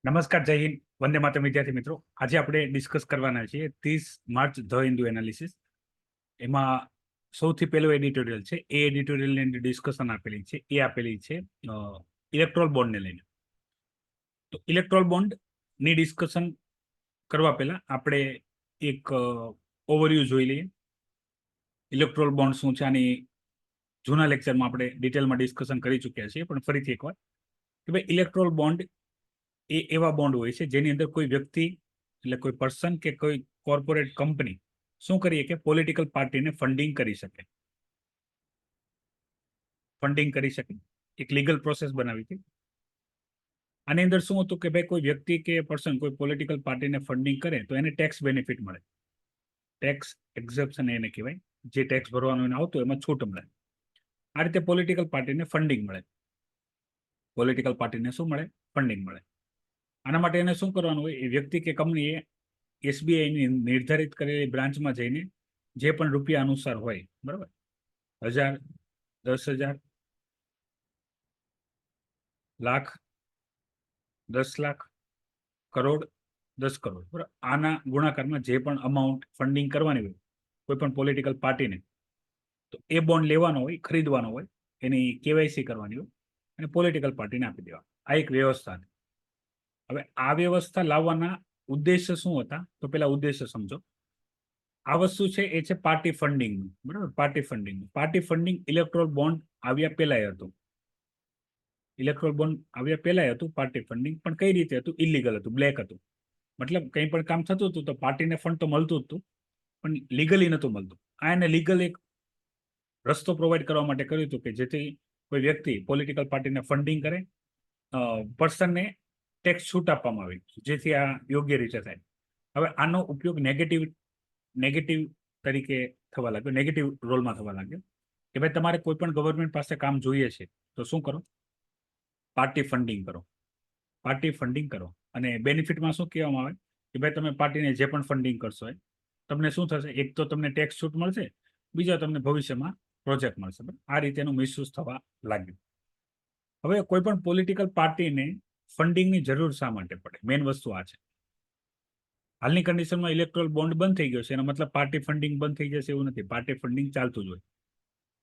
નમસ્કાર, જય હિન્દ, વંદે માતરમ વિદ્યાર્થી મિત્રો. આજે આપણે ડિસ્કસ કરવાના છીએ 30 માર્ચ ધ હિન્દુ એનાલિસિસ. એમાં સૌથી પહેલું એડિટોરિયલ છે. એ એડિટોરિયલની અંદર ડિસ્કશન આપેલી છે. એ આપેલી છે ઇલેક્ટ્રોલ બોન્ડને લઈને. તો ઇલેક્ટ્રોલ બોન્ડની ડિસ્કશન કરવા પહેલા આપણે એક ઓવરવ્યૂ જોઈ લઈએ. ઇલેક્ટ્રોલ બોન્ડ શું છે, આની જૂના લેક્ચરમાં આપણે ડિટેલમાં ડિસ્કશન કરી ચૂક્યા છીએ, પણ ફરીથી એકવાર કે ભાઈ ઇલેક્ટ્રોલ બોન્ડ એ એવા બોન્ડ હોય છે જેની અંદર કોઈ વ્યક્તિ એટલે કોઈ પર્સન કે કોઈ કોર્પોરેટ કંપની શું કરીએ કે પોલિટિકલ પાર્ટીને ફંડિંગ કરી શકે. એક લીગલ પ્રોસેસ બનાવી હતી. આની અંદર શું હતું કે ભાઈ કોઈ વ્યક્તિ કે પર્સન કોઈ પોલિટિકલ પાર્ટીને ફંડિંગ કરે તો એને ટેક્સ બેનિફિટ મળે. ટેક્સ એક્ઝેપ્શન એને કહેવાય. જે ટેક્સ ભરવાનું એને આવતું એમાં છૂટ મળે. આ રીતે પોલિટિકલ પાર્ટીને ફંડિંગ મળે. પોલિટિકલ પાર્ટીને શું મળે? ફંડિંગ મળે. આના માટે એને શું કરવાનું હોય? એ વ્યક્તિ કે કંપનીએ એસબીઆઈની નિર્ધારિત કરેલી બ્રાન્ચમાં જઈને જે પણ રૂપિયા અનુસાર હોય, બરાબર, 1000, 10,000, લાખ, 10 લાખ, કરોડ, 10 કરોડ, બરાબર, આના ગુણાકારમાં જે પણ અમાઉન્ટ ફંડિંગ કરવાની હોય કોઈ પણ પોલિટિકલ પાર્ટીને, તો એ બોન્ડ લેવાનો હોય, ખરીદવાનો હોય, એની કેવાયસી કરવાની હોય અને પોલિટિકલ પાર્ટીને આપી દેવા. આ એક વ્યવસ્થા છે. હવે આ વ્યવસ્થા લાવવાના ઉદ્દેશ્ય શું હતા? તો પેલા ઉદ્દેશ્ય સમજો. આ વસ્તુ છે એ છે પાર્ટી ફંડિંગ, બરાબર. પાર્ટી ફંડિંગ ઇલેક્ટ્રોલ બોન્ડ આવ્યા પહેલા હતું. પાર્ટી ફંડિંગ, પણ કઈ રીતે હતું? ઇલીગલ હતું, બ્લેક હતું. મતલબ કંઈ પણ કામ થતું હતું તો પાર્ટીને ફંડ તો મળતું જ હતું, પણ લીગલી નહોતું મળતું. આ એને લીગલ એક રસ્તો પ્રોવાઈડ કરવા માટે કર્યું હતું કે જેથી કોઈ વ્યક્તિ પોલિટિકલ પાર્ટીને ફંડિંગ કરે, પર્સનને ટેક્સ છૂટ આપવામાં આવી, જેથી આ યોગ્ય રીતે થાય. હવે આનો ઉપયોગ નેગેટિવ તરીકે થવા લાગ્યો, નેગેટિવ રોલમાં થવા લાગ્યો કે ભાઈ તમારે કોઈ પણ ગવર્મેન્ટ પાસે કામ જોઈએ છે તો શું કરો? પાર્ટી ફંડિંગ કરો. અને બેનિફિટમાં શું કહેવામાં આવે કે ભાઈ તમે પાર્ટીને જે પણ ફંડિંગ કરશો તમને શું થશે? એક તો તમને ટેક્સ છૂટ મળશે, બીજા તમને ભવિષ્યમાં પ્રોજેક્ટ મળશે. આ રીતેનું મિસયુઝ થવા લાગ્યું. હવે કોઈ પણ પોલિટિકલ પાર્ટીને ફંડિંગની જરૂર શા માટે પડે? મેઇન વસ્તુ આ છે. હાલની કન્ડિશનમાં ઇલેક્ટ્રોલ બોન્ડ બંધ થઈ ગયો છે, એનો મતલબ પાર્ટી ફંડિંગ બંધ થઈ જશે એવું નથી. પાર્ટી ફંડિંગ ચાલતું જ હોય.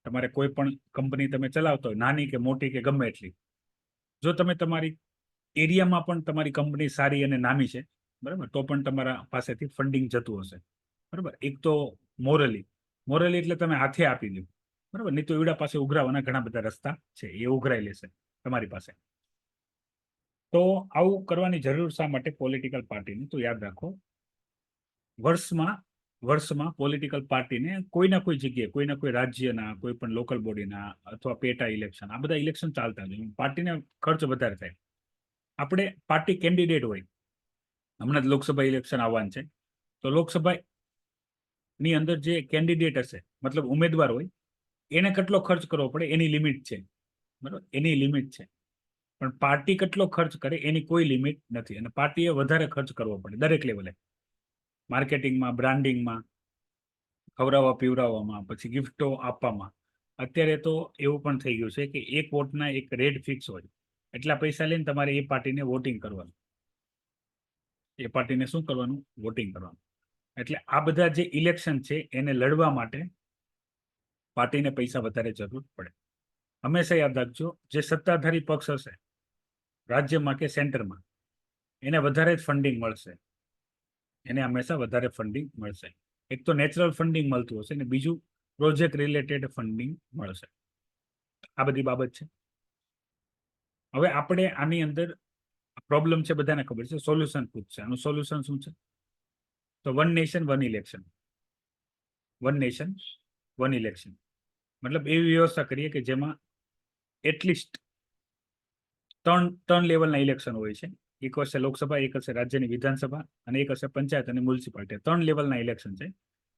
તમારે કોઈ પણ કંપની તમે ચલાવતો હોય, નાની કે મોટી કે ગમે એટલી, જો તમે તમારી એરિયામાં પણ તમારી કંપની સારી અને નામી છે, બરાબર, તો પણ તમારા પાસેથી ફંડિંગ જતું હશે, બરાબર. એક તો મોરલી એટલે તમે હાથે આપી દો, બરાબર. નહીં તો એવડા પાસે ઉઘરાવાના ઘણા બધા રસ્તા છે, એ ઉઘરાઈ લેશે તમારી પાસે. તો આવું કરવાની જરૂર શા માટે પોલિટિકલ પાર્ટીની? તો યાદ રાખો, વર્ષમાં પોલિટિકલ પાર્ટીને કોઈના કોઈ જગ્યાએ, કોઈના કોઈ રાજ્યના, કોઈ પણ લોકલ બોડીના અથવા પેટા ઇલેક્શન, આ બધા ઇલેક્શન ચાલતા હોય, પાર્ટીને ખર્ચ વધારે થાય. આપણે પાર્ટી કેન્ડિડેટ હોય, હમણાં જ લોકસભા ઇલેક્શન આવવાનું છે, તો લોકસભાની અંદર જે કેન્ડિડેટ હશે, મતલબ ઉમેદવાર હોય, એને કેટલો ખર્ચ કરવો પડે એની લિમિટ છે, બરાબર, એની લિમિટ છે. પણ પાર્ટી કેટલો ખર્ચ કરે એની કોઈ લિમિટ નથી, અને પાર્ટીએ વધારે ખર્ચ કરવો પડે દરેક લેવલે. માર્કેટિંગમાં, બ્રાન્ડિંગમાં, ખવડાવવા પીવડાવવામાં, પછી ગિફ્ટો આપવામાં. અત્યારે તો એવું પણ થઈ ગયું છે કે એક વોટના એક રેટ ફિક્સ હોય. એટલા પૈસા લઈને તમારે એ પાર્ટીને વોટિંગ કરવાનું. વોટિંગ કરવાનું. એટલે આ બધા જે ઇલેક્શન છે એને લડવા માટે પાર્ટીને પૈસા વધારે જરૂર પડે. હંમેશા યાદ રાખજો, જે સત્તાધારી પક્ષ હશે રાજ્યમાં કે સેન્ટરમાં, એને વધારે જ ફંડિંગ મળશે. એક તો નેચરલ ફંડિંગ મળતું હશે ને બીજું પ્રોજેક્ટ રિલેટેડ ફંડિંગ મળશે. આ બધી બાબત છે. હવે આપણે આની અંદર પ્રોબ્લેમ છે, બધાને ખબર છે. સોલ્યુશન પૂછશે. આનું સોલ્યુશન શું છે? તો વન નેશન વન ઇલેક્શન. મતલબ એવી વ્યવસ્થા કરીએ કે જેમાં એટલીસ્ટ ત્રણ લેવલના ઇલેક્શન હોય છે. એક હશે લોકસભા, એક હશે રાજ્યની વિધાનસભા અને એક હશે પંચાયત અને મ્યુનિસિપાલિટી. 3 લેવલના ઇલેક્શન છે.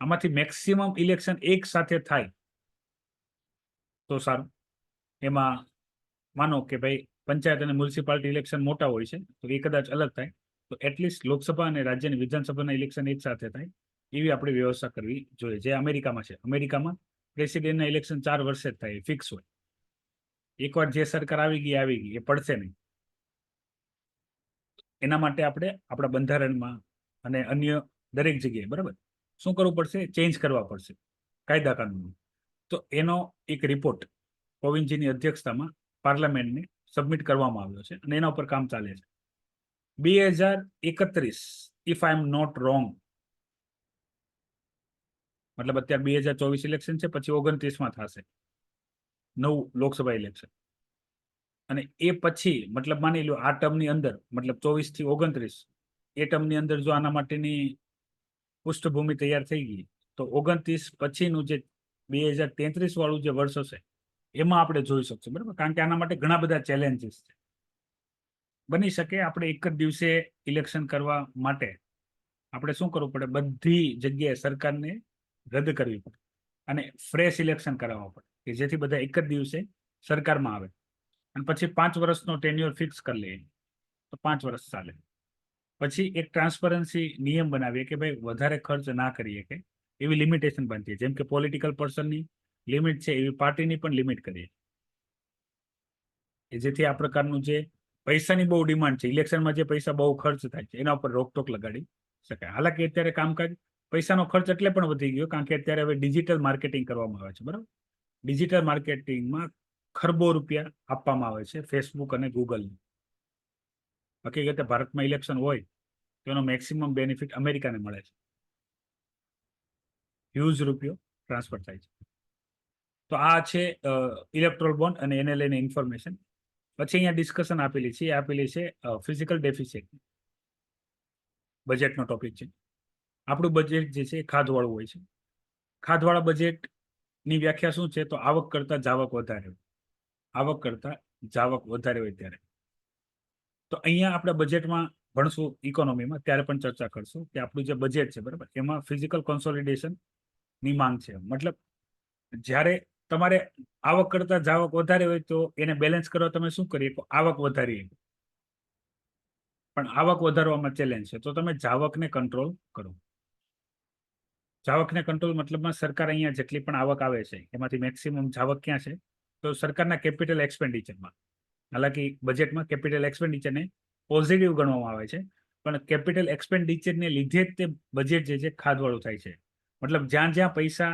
આમાંથી મેક્સિમમ ઇલેક્શન એક સાથે થાય તો સારું. એમાં માનો કે ભાઈ પંચાયત અને મ્યુનિસિપાલિટી ઇલેક્શન મોટા હોય છે તો એ કદાચ અલગ થાય, તો એટલીસ્ટ લોકસભા અને રાજ્યની વિધાનસભાના ઇલેક્શન એક સાથે થાય એવી આપણે વ્યવસ્થા કરવી જોઈએ. જે અમેરિકામાં છે. અમેરિકામાં પ્રેસિડેન્ટના ઇલેક્શન 4 વર્ષે જ થાય, ફિક્સ હોય. એકવાર જે સરકાર આવી ગઈ એ પડશે નહીં. એના માટે આપણે આપણા બંધારણમાં અને અન્ય દરેક જગ્યાએ બરાબર શું કરવું પડશે? ચેન્જ કરવા પડશે કાયદા કાનૂન. તો એનો એક રિપોર્ટ કોવિંદજીની અધ્યક્ષતામાં પાર્લામેન્ટને સબમિટ કરવામાં આવ્યો છે અને એના ઉપર કામ ચાલે છે. 2031, if I am not wrong, મતલબ અત્યારે 2024 ઇલેક્શન છે, પછી 29માં થશે નવું લોકસભા ઇલેક્શન. અને એ પછી મતલબ માની લો આ ટર્મની અંદર, મતલબ 24 થી 29, એ ટર્મની અંદર જો આના માટેની પૃષ્ઠભૂમિ તૈયાર થઈ ગઈ તો 29 પછીનું જે 2033 વાળું જે વર્ષ હશે એમાં આપણે જોઈ શકશું, બરાબર. કારણ કે આના માટે ઘણા બધા ચેલેન્જીસ છે. બની શકે આપણે એક જ દિવસે ઇલેક્શન કરવા માટે આપણે શું કરવું પડે? બધી જગ્યાએ સરકારને રદ કરવી પડે અને ફ્રેશ ઇલેક્શન કરાવવા પડે કે જેથી બધા એક જ દિવસે સરકારમાં આવે અને પછી 5 વર્ષનો ટેન્યુઅર ફિક્સ કરી લઈએ તો 5 વર્ષ ચાલે. પછી એક ટ્રાન્સપરન્સી નિયમ બનાવીએ કે ભાઈ વધારે ખર્ચ ના કરીએ કે એવી લિમિટેશન બનતી, જેમ કે પોલિટિકલ પર્સનની લિમિટ છે એવી પાર્ટીની પણ લિમિટ કરીએ, જેથી આ પ્રકારનું જે પૈસાની બહુ ડિમાન્ડ છે, ઇલેક્શનમાં જે પૈસા બહુ ખર્ચ થાય છે એના ઉપર રોકટોક લગાડી શકાય. હાલાકી અત્યારે કામકાજ પૈસાનો ખર્ચ એટલે પણ વધી ગયો કારણ કે અત્યારે હવે ડિજિટલ માર્કેટિંગ કરવામાં આવે છે, બરાબર. ડિજિટલ માર્કેટિંગમાં ખરબો રૂપિયા આપવામાં આવે છે ફેસબુક અને ગૂગલ. હકીકતે ભારતમાં ઇલેક્શન હોય તો એનો મેક્સિમમ બેનિફિટ અમેરિકાને મળે છે, હ્યુજ રૂપિયો ટ્રાન્સફર થાય છે. તો આ છે ઇલેક્ટ્રોલ બોન્ડ અને એને લઈને ઇન્ફોર્મેશન. પછી અહીંયા ડિસ્કશન આપેલી છે ફિઝિકલ ડેફિસિટ, બજેટનો ટોપિક છે. આપણું બજેટ જે છે એ ખાધવાળું હોય છે. ખાધવાળા બજેટની વ્યાખ્યા શું છે? તો આવક કરતા જાવક વધારે હોય, આવક કરતા જાવક વધારે હોય ત્યારે. તો અહીંયા આપણે બજેટમાં ભણશું ઇકોનોમીમાં ત્યારે પણ ચર્ચા કરશું કે આપણું જે બજેટ છે, બરાબર, એમાં ફિઝિકલ કોન્સોલિડેશન ની માંગ છે. મતલબ જ્યારે તમારે આવક કરતા જાવક વધારે હોય તો એને બેલેન્સ કરવા તમે શું કરીએ? આવક વધારીએ, પણ આવક વધારવામાં ચેલેન્જ છે તો તમે જાવકને કંટ્રોલ કરો. જાવકને કંટ્રોલ મતલબમાં સરકાર અહીંયા જેટલી પણ આવક આવે છે એમાંથી મેક્સિમમ જાવક ક્યાં છે? તો સરકારના કેપિટલ એક્સપેન્ડિચરમાં. હાલાકી બજેટમાં કેપિટલ એક્સપેન્ડિચરને પોઝિટિવ ગણવામાં આવે છે, પણ કેપિટલ એક્સપેન્ડિચરને લીધે જ તે બજેટ જે છે ખાધવાળું થાય છે. મતલબ જ્યાં જ્યાં પૈસા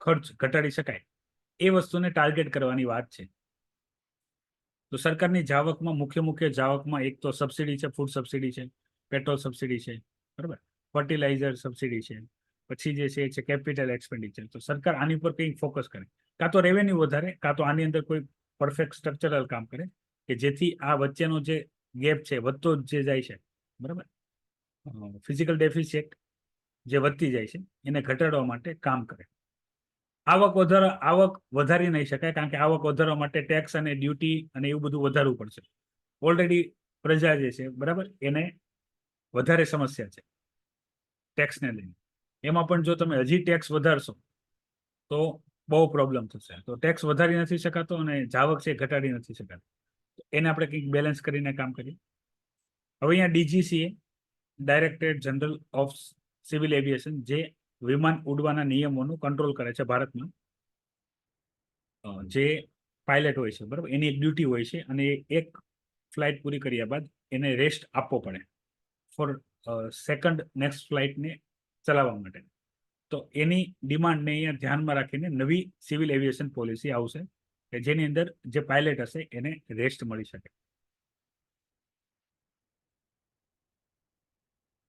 ખર્ચ ઘટાડી શકાય એ વસ્તુને ટાર્ગેટ કરવાની વાત છે. તો સરકારની જાવકમાં મુખ્ય જાવકમાં એક તો સબસિડી છે, ફૂડ સબસિડી છે, પેટ્રોલ સબસિડી છે, બરાબર, ફર્ટિલાઇઝર સબસિડી છે, પછી જે છે કેપિટલ એક્સપેન્ડિચર. તો સરકાર આની ઉપર કંઈક ફોકસ કરે, કાં તો રેવન્યુ વધારે, કાં તો આની અંદર કોઈ પરફેક્ટ સ્ટ્રક્ચરલ કામ કરે કે જેથી આ વચ્ચેનો જે ગેપ છે વધતો જે જાય છે, બરાબર, ફિઝિકલ ડેફિસિટ જે વધતી જાય છે એને ઘટાડવા માટે કામ કરે. આવક વધારી નહીં શકાય કારણ કે આવક વધારવા માટે ટેક્સ અને ડ્યુટી અને એવું બધું વધારવું પડશે. ઓલરેડી પ્રજા જે છે, બરાબર, એને વધારે સમસ્યા છે ટેક્સને લઈને. એમાં પણ જો તમે હજી ટેક્સ વધારશો તો બહુ પ્રોબ્લેમ થશે. તો ટેક્સ વધારી નથી શકાતો અને જાવક છે ઘટાડી નથી શકાતો. એને આપણે કંઈક બેલેન્સ કરીને કામ કરીએ. હવે અહીંયા DGCA, directorate general of civil aviation, જે વિમાન ઉડવાના નિયમોનું કંટ્રોલ કરે છે ભારતમાં. જે પાયલટ હોય છે, બરાબર, એની એક ડ્યુટી હોય છે અને એક ફ્લાઇટ પૂરી કર્યા બાદ એને રેસ્ટ આપવો પડે ફોર સેકન્ડ નેક્સ્ટ ફ્લાઇટને ચલાવવા માટે. તો એની ડિમાન્ડને અહીંયા ધ્યાનમાં રાખીને નવી સિવિલ એવિએશન પોલિસી આવશે કે જેની અંદર જે પાયલટ હશે એને રેસ્ટ મળી શકે.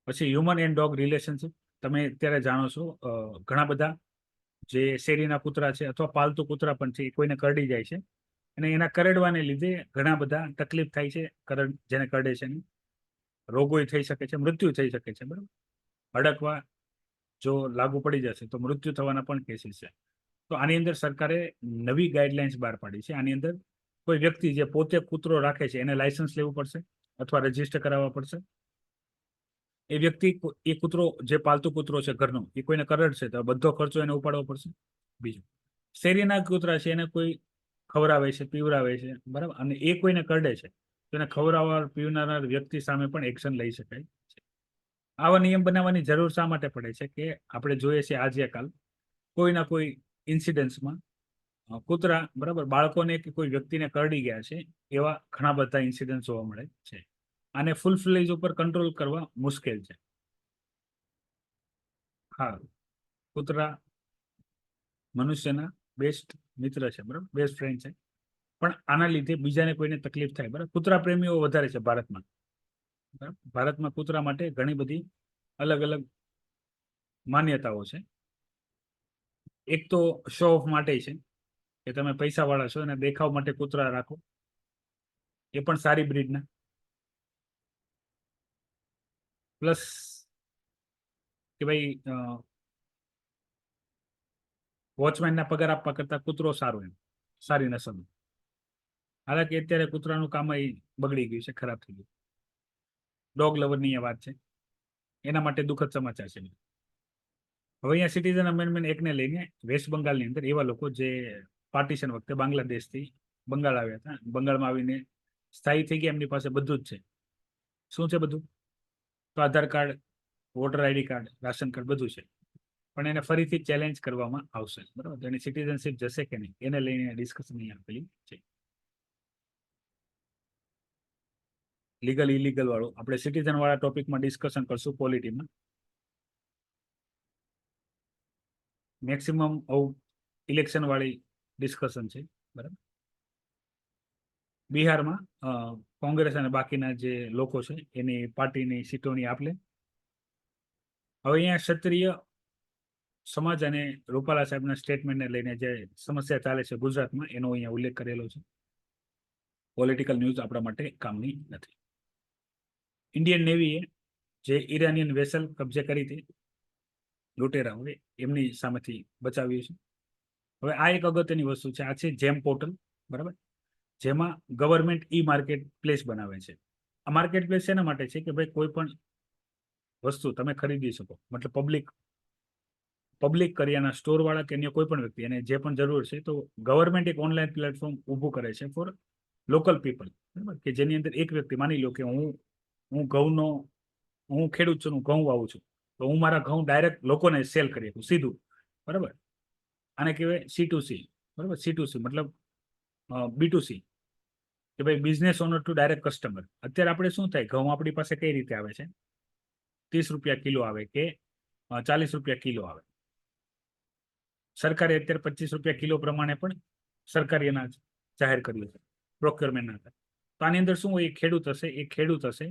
પછી હ્યુમન એન્ડ ડોગ રિલેશનશિપ. તમે અત્યારે જાણો છો ઘણા બધા જે શેરીના કૂતરા છે અથવા પાલતુ કૂતરા પણ છે એ કોઈને કરડી જાય છે અને એના કરડવાને લીધે ઘણા બધા તકલીફ થાય છે. જેને કરડે છે રોગો થઈ શકે છે, મૃત્યુ થઈ શકે છે, બરાબર. હડકવા જો લાગુ પડી જશે તો મૃત્યુ થવાના પણ કેસીસ છે. તો આની અંદર સરકારે નવી ગાઈડલાઇન્સ બહાર પાડી છે. આની અંદર કોઈ વ્યક્તિ જે પોતે કૂતરો રાખે છે એને લાયસન્સ લેવું પડશે અથવા રજીસ્ટર કરાવવા પડશે. એ વ્યક્તિ એ કૂતરો જે પાલતુ કૂતરો છે ઘરનો એ કોઈને કરડશે તો બધો ખર્ચો એને ઉપાડવો પડશે. બીજું, શેરીના કૂતરા છે એને કોઈ ખવડાવે છે, પીવડાવે છે, બરાબર, અને એ કોઈને કરડે છે તો એને ખવડાવવા પીવનારા વ્યક્તિ સામે પણ એક્શન લઈ શકાય છે. આવા નિયમ બનાવવાની જરૂર શા માટે પડે છે કે આપણે જોઈએ છીએ આજે કાલ કોઈના કોઈ ઇન્સિડન્ટ્સમાં કૂતરા, બરાબર, બાળકોને કે કોઈ વ્યક્તિને કરડી ગયા છે એવા ઘણા બધા ઇન્સિડન્ટ જોવા મળે છે. આને ફૂલ ફ્લેજ ઉપર કંટ્રોલ કરવા મુશ્કેલ છે. હા, કૂતરા મનુષ્યના બેસ્ટ મિત્ર છે, બરાબર, બેસ્ટ ફ્રેન્ડ છે. પણ આના લીધે બીજાને કોઈને તકલીફ થાય, બરાબર. કૂતરા પ્રેમીઓ વધારે છે ભારતમાં. ભારતમાં કૂતરા માટે ઘણી બધી અલગ અલગ માન્યતાઓ છે. એક તો શો ઓફ માટે છે કે તમે પૈસા વાળા છો અને દેખાવ માટે કૂતરા રાખો, એ પણ સારી બ્રીડના. પ્લસ કે ભાઈ વોચમેનના પગાર આપવા કરતા કૂતરો સારો, એમ સારી નસલનો. હાલાકી અત્યારે કૂતરાનું કામ બગડી ગયું છે, ખરાબ થઈ ગયું. ડોગ લવરની વાત છે, એના માટે દુઃખદ સમાચાર છે. હવે અહીંયા સિટીઝન અમેન્ડમેન્ટ એકને લઈને વેસ્ટ બંગાળની અંદર એવા લોકો જે પાર્ટીશન વખતે બાંગ્લાદેશથી બંગાળ આવ્યા હતા, બંગાળમાં આવીને સ્થાયી થઈ ગયા, એમની પાસે બધું જ છે. શું છે બધું? તો Aadhaar card, voter ID card, ration card, બધું છે. પણ એને ફરીથી ચેલેન્જ કરવામાં આવશે, બરાબર. તો એની સિટીઝનશીપ જશે કે નહીં, એને લઈને ડિસ્કશન અહીં આપેલી છે. લીગલ ઇલીગલ વાળું આપણે સિટીઝન વાળા ટોપિકમાં ડિસ્કશન કરશું પોલિટીમાં. મેક્સિમમ ઇલેક્શન વાળી ડિસ્કશન છે, બરાબર. બિહારમાં કોંગ્રેસ અને બાકીના જે લોકો છે એની પાર્ટીની સીટોની આપલે. હવે અહીંયા ક્ષત્રિય સમાજ અને રૂપાલા સાહેબના સ્ટેટમેન્ટને લઈને જે સમસ્યા ચાલે છે ગુજરાતમાં, એનો અહીંયા ઉલ્લેખ કરેલો છે. પોલિટિકલ ન્યૂઝ આપણા માટે કામની નથી. ઇન્ડિયન નેવીએ જે ઈરાનિયન વેસલ કબજે કરી હતી લૂંટેરાઓએ, એમની સામેથી બચાવ્યું છે. હવે આ એક અગત્યની વસ્તુ છે, આ છે જેમ પોર્ટલ, બરાબર, જેમાં ગવર્મેન્ટ ઈ માર્કેટ પ્લેસ બનાવે છે. આ માર્કેટ પ્લેસ એના માટે છે કે ભાઈ કોઈ પણ વસ્તુ તમે ખરીદી શકો, મતલબ પબ્લિક કરિયાના સ્ટોર વાળા કે અન્ય કોઈ પણ વ્યક્તિ એને જે પણ જરૂર છે, તો ગવર્મેન્ટ એક ઓનલાઈન પ્લેટફોર્મ ઊભું કરે છે ફોર લોકલ પીપલ, બરાબર, કે જેની અંદર એક વ્યક્તિ, માની લો કે હું ખેડૂત છું, હું ઘઉં વાવું છું, તો હું મારા ઘઉં ડાયરેક્ટ લોકોને સેલ કરી શકું સીધું, બરાબર. આને કહેવાય C2C, બરાબર. C2C મતલબ B2C, કે ભાઈ business owner to direct customer. અત્યારે આપણે શું થાય, ઘઉં આપણી પાસે કઈ રીતે આવે છે, 30 રૂપિયા કિલો આવે કે 40 રૂપિયા કિલો આવે. સરકારે અત્યારે 25 રૂપિયા કિલો પ્રમાણે પણ સરકારી અનાજ જાહેર કર્યું છે, પ્રોક્યોરમેન્ટના. તો આની અંદર શું હોય, એ ખેડૂત હશે,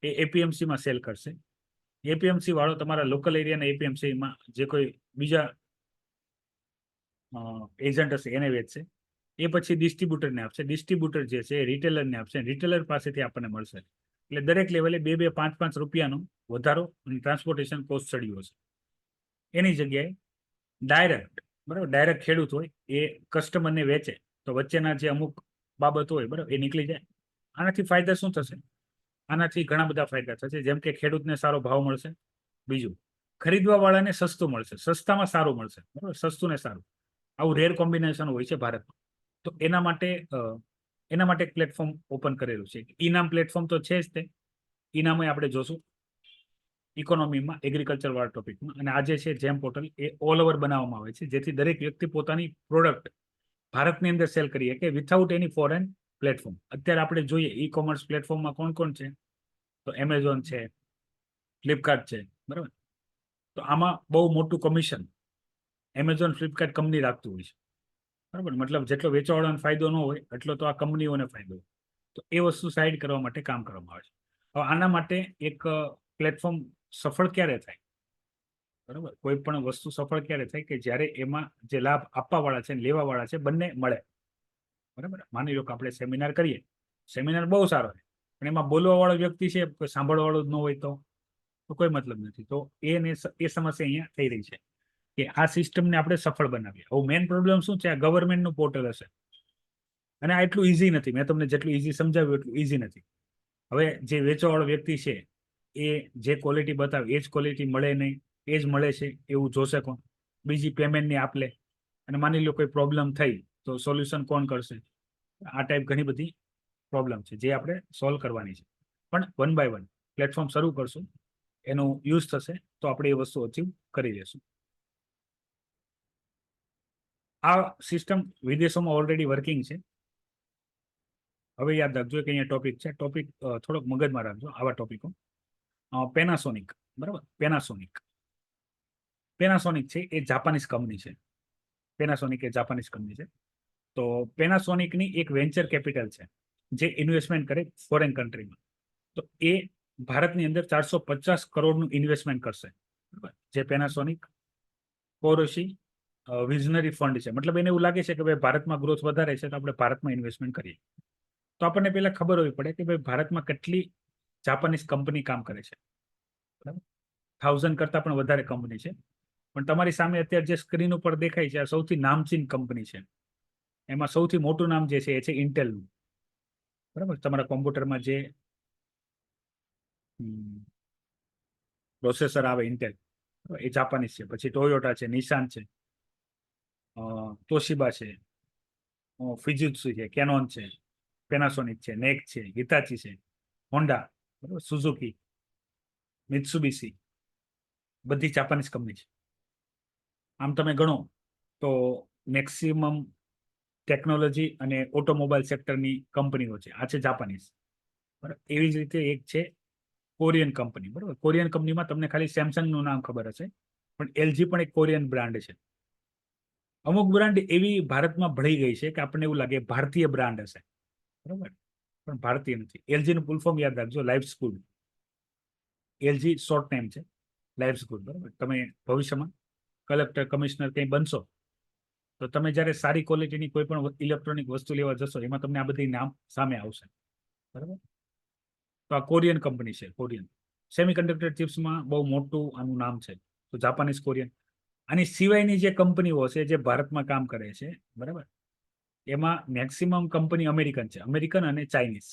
એ એપીએમસીમાં સેલ કરશે. એપીએમસી વાળો તમારા લોકલ એરિયાના એપીએમસીમાં જે કોઈ બીજા એજન્ટ હશે એને વેચશે. એ પછી ડિસ્ટ્રીબ્યુટરને આપશે, ડિસ્ટ્રીબ્યુટર જે છે એ રિટેલરને આપશે, રિટેલર પાસેથી આપણને મળશે. એટલે દરેક લેવલે 2-5 રૂપિયાનો વધારો ટ્રાન્સપોર્ટેશન કોસ્ટ ચડ્યો છે. એની જગ્યાએ ડાયરેક્ટ, બરાબર, ડાયરેક્ટ ખેડૂત હોય એ કસ્ટમરને વેચે, તો વચ્ચેના જે અમુક બાબતો હોય, બરાબર, એ નીકળી જાય. આનાથી ફાયદા શું થશે? આનાથી ઘણા બધા ફાયદા થશે, જેમ કે ખેડૂતને સારો ભાવ મળશે. બીજું, ખરીદવા વાળાને સસ્તું મળશે, સસ્તામાં સારું મળશે, બરાબર, સસ્તું ને સારું. આવું રેર કોમ્બિનેશન હોય છે ભારતમાં. તો એના માટે એક પ્લેટફોર્મ ઓપન કરેલું છે. ઇનામ પ્લેટફોર્મ તો છે જ તે. ઇનામ આપણે જોશું ઇકોનોમીમાં, એગ્રીકલ્ચર વાળા ટોપિકમાં. અને આજે છે જેમ પોર્ટલ, એ ઓલ ઓવર બનાવવામાં આવે છે, જેથી દરેક વ્યક્તિ પોતાની પ્રોડક્ટ ભારતની અંદર સેલ કરીએ કે વિથઆઉટ એની ફોરેન પ્લેટફોર્મ. અત્યારે આપણે જોઈએ ઈ કોમર્સ પ્લેટફોર્મમાં કોણ કોણ છે, તો એમેઝોન છે, ફ્લિપકાર્ટ છે, બરાબર. તો આમાં બહુ મોટું કમિશન એમેઝોન, ફ્લિપકાર્ટ કંપની રાખતું હોય છે, બરાબર. મતલબ જેટલો વેચવાવાળાનો ફાયદો ન હોય એટલો તો આ કંપનીઓને ફાયદો હોય. તો એ વસ્તુ સાઈડ કરવા માટે કામ કરવામાં આવે છે. હવે આના માટે એક પ્લેટફોર્મ સફળ ક્યારે થાય, બરાબર, કોઈ પણ વસ્તુ સફળ ક્યારે થાય કે જ્યારે એમાં જે લાભ આપવા વાળા છે લેવા વાળા છે બંને મળે, બરાબર. માની લો કે આપણે સેમિનાર કરીએ, સેમિનાર બહુ સારો છે, પણ એમાં બોલવા વાળો વ્યક્તિ છે, કોઈ સાંભળવા વાળો જ ન હોય તો કોઈ મતલબ નથી. તો એ સમસ્યા અહીંયા થઈ રહી છે કે આ સિસ્ટમને આપણે સફળ બનાવીએ. હવે મેઇન પ્રોબ્લેમ શું છે, આ ગવર્મેન્ટનું પોર્ટલ હશે અને આ એટલું ઇઝી નથી. મેં તમને જેટલું ઇઝી સમજાવ્યું એટલું ઇઝી નથી. હવે જે વેચવાવાળો વ્યક્તિ છે એ જે ક્વોલિટી બતાવે એ જ ક્વોલિટી મળે નહીં, એ જ મળે છે એવું જોશે કોણ? બીજી પેમેન્ટની આપલે. અને માની લો કોઈ પ્રોબ્લેમ થઈ તો સોલ્યુશન કોણ કરશે? આ ટાઈપ ઘણી બધી પ્રોબ્લેમ છે જે આપણે સોલ્વ કરવાની છે. પણ 1 by 1 પ્લેટફોર્મ શરૂ કરશું, એનું યુઝ થશે તો આપણે એ વસ્તુ અચીવ કરી લેશું. આ સિસ્ટમ વિદેશોમાં ઓલરેડી વર્કિંગ છે. હવે યાદ રાખજો કે અહીંયા ટોપિક છે, ટોપિક થોડોક મગજમાં રાખજો આવા ટોપિકો. પેનાસોનિક, બરાબર, પેનાસોનિક છે એ જાપાનીઝ કંપની છે. પેનાસોનિક એ જાપાનીઝ કંપની છે. તો પેનાસોનિકની એક વેન્ચર કેપિટલ છે જે ઇન્વેસ્ટમેન્ટ કરે ફોરેન કન્ટ્રીમાં. તો એ ભારતની અંદર 450 કરોડનું ઇન્વેસ્ટમેન્ટ કરશે, બરાબર, જે પેનાસોનિક કોરોશી વિઝનરી ફંડ છે. મતલબ એને એવું લાગે છે કે ભાઈ ભારતમાં ગ્રોથ વધારે છે તો આપણે ભારતમાં ઇન્વેસ્ટમેન્ટ કરીએ. તો આપણને પહેલા ખબર હોવી પડે કે ભાઈ ભારતમાં કેટલી જાપાનીઝ કંપની કામ કરે છે, બરાબર. 1000 કરતા પણ વધારે કંપની છે. પણ તમારી સામે અત્યારે જે સ્ક્રીન ઉપર દેખાય છે આ સૌથી નામચીન કંપની છે. એમાં સૌથી મોટું નામ જે છે એ છે ઇન્ટેલનું, બરાબર. તમારા કોમ્પ્યુટરમાં જે પ્રોસેસર આવે ઇન્ટેલ, એ જાપાનીઝ છે. પછી ટોયોટા છે, નિશાન છે, તોશિબા છે, ફિજિત્સુ છે, કેનોન છે, પેનાસોનિક છે, નેક છે, હિતાચી છે, હોન્ડા, બરાબર, સુઝુકી, મિત્સુબિશી, બધી જાપાનીઝ કંપની છે. આમ તમે ગણો તો મેક્સિમમ ટેકનોલોજી અને ઓટોમોબાઈલ સેક્ટરની કંપનીઓ છે આ છે જાપાનીઝ, બરાબર. એવી જ રીતે એક છે કોરિયન કંપની, બરાબર. કોરિયન કંપનીમાં તમને ખાલી સેમસંગનું નામ ખબર હશે, પણ એલજી પણ એક કોરિયન બ્રાન્ડ છે. અમુક બ્રાન્ડ એવી ભારતમાં ભળી ગઈ છે કે આપણને એવું લાગે ભારતીય બ્રાન્ડ હશે, બરાબર, પણ ભારતીય નથી. એલજી નું ફૂલ ફોર્મ યાદ રાખજો, life school. LG short name છે, લાઈફ સ્કૂલ, બરાબર. તમે ભવિષ્યમાં કલેક્ટર, કમિશનર કંઈ બનશો તો તમે જ્યારે સારી ક્વોલિટીની કોઈ પણ ઇલેક્ટ્રોનિક વસ્તુ લેવા જશો એમાં તમને આ બધી નામ સામે આવશે, બરાબર. તો આ કોરિયન કંપની છે, કોરિયન. સેમિકન્ડક્ટર ચિપ્સમાં બહુ મોટું આનું નામ છે. તો જાપાનીઝ, કોરિયન. આની સિવાયની જે કંપનીઓ છે જે ભારતમાં કામ કરે છે, બરાબર, એમાં મેક્સિમમ કંપની અમેરિકન છે, અમેરિકન અને ચાઇનીઝ.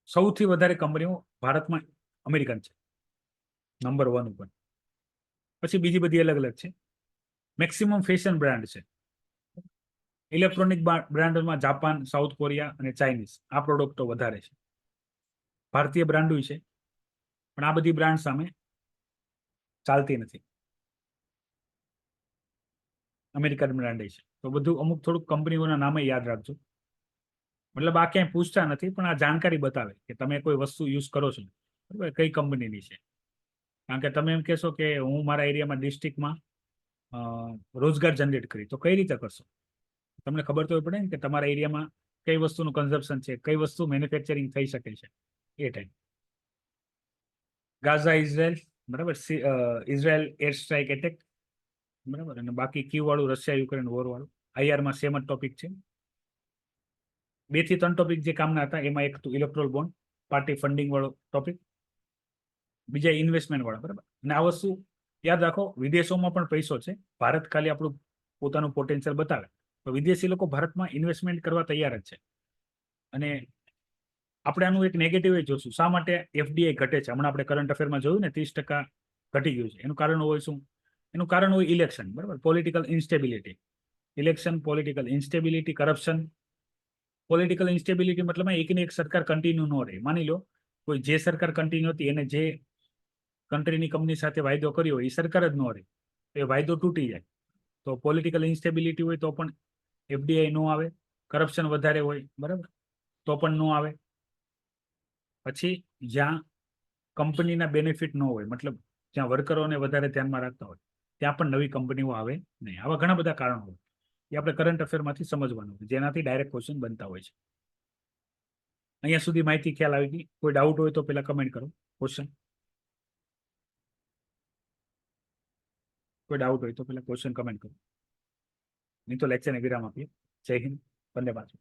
સૌથી વધારે કંપનીઓ ભારતમાં અમેરિકન છે, નંબર 1 ઉપર. પછી બીજી બધી અલગ અલગ છે. મેક્સિમમ ફેશન બ્રાન્ડ છે. ઇલેક્ટ્રોનિક બ્રાન્ડમાં જાપાન, સાઉથ કોરિયા અને ચાઇનીઝ આ પ્રોડક્ટો વધારે છે. ભારતીય બ્રાન્ડો છે પણ આ બધી બ્રાન્ડ સામે ચાલતી નથી. અમેરિકન બ્રાન્ડ છે. તો બધું અમુક થોડુંક કંપનીઓના નામે યાદ રાખજો. મતલબ આ ક્યાંય પૂછતા નથી પણ આ જાણકારી બતાવે કે તમે કોઈ વસ્તુ યુઝ કરો છો, બરાબર, કઈ કંપનીની છે. કારણ કે તમે એમ કહેશો કે હું મારા એરિયામાં, ડિસ્ટ્રિક્ટમાં રોજગાર જનરેટ કરી, તો કઈ રીતે કરશો? તમને ખબર તો પડે ને કે તમારા એરિયામાં કઈ વસ્તુનું કન્ઝપ્શન છે, કઈ વસ્તુ મેન્યુફેક્ચરિંગ થઈ શકે છે એ ટાઈમ. ગાઝા, ઇઝરાયલ, બરાબર, ઇઝરાયલ એર સ્ટ્રાઇક એટેક, બરાબર, અને બાકી ક્યુ વાળું રશિયા યુક્રેન વોર વાળું. આઈઆરમાં સેમ જ ટોપિક છે. 2 થી 3 ટોપિક જે કામના હતા એમાં એક તો ઇલેક્ટ્રોલ બોન્ડ, પાર્ટી ફંડિંગ વાળો ટોપિક, બીજા ઇન્વેસ્ટમેન્ટ વાળા, બરાબર. અને આ વસ્તુ યાદ રાખો, વિદેશોમાં પણ પૈસો છે. ભારત ખાલી આપણું પોતાનું પોટેન્શિયલ બતાવે તો વિદેશી લોકો ભારતમાં ઇન્વેસ્ટમેન્ટ કરવા તૈયાર જ છે. અને આપણે આનું એક નેગેટિવ જોશું. શા માટે એફડીઆઈ ઘટે છે? હમણાં આપણે કરંટ અફેરમાં જોયું ને 30% ઘટી ગયું છે. એનું કારણ હોય શું? એનું કારણ હોય ઇલેક્શન, બરાબર, political instability. Election, political instability, corruption. Political instability મતલબ એકની એક સરકાર કન્ટિન્યુ ન રહે. માની લો કોઈ જે સરકાર કન્ટિન્યુ હતી એને જે કન્ટ્રીની કંપની સાથે વાયદો કર્યો હોય એ સરકાર જ ન રહે, એ વાયદો તૂટી જાય. તો પોલિટિકલ ઇન્સ્ટેબિલિટી હોય તો પણ એફડીઆઈ ન આવે. કરપ્શન વધારે હોય, બરાબર, તો પણ ન આવે. પછી જ્યાં કંપનીના બેનિફિટ ન હોય, મતલબ જ્યાં વર્કરોને વધારે ધ્યાનમાં રાખતા હોય ત્યાં પણ નવી કંપનીઓ આવે નહીં. આવા ઘણા બધા કારણો હોય એ આપણે કરંટ અફેરમાંથી સમજવાનું હોય, જેનાથી ડાયરેક્ટ ક્વેશ્ચન બનતા હોય છે. અહીંયા સુધી માહિતી ખ્યાલ આવી ગઈ? કોઈ ડાઉટ હોય તો પેલા કમેન્ટ કરો. ક્વેશ્ચન, કોઈ ડાઉટ હોય તો પેલા ક્વેશ્ચન કમેન્ટ કરો, નહીં તો લેક્ચરને વિરામ આપીએ. જય હિન્દ, વંદે માતરમ.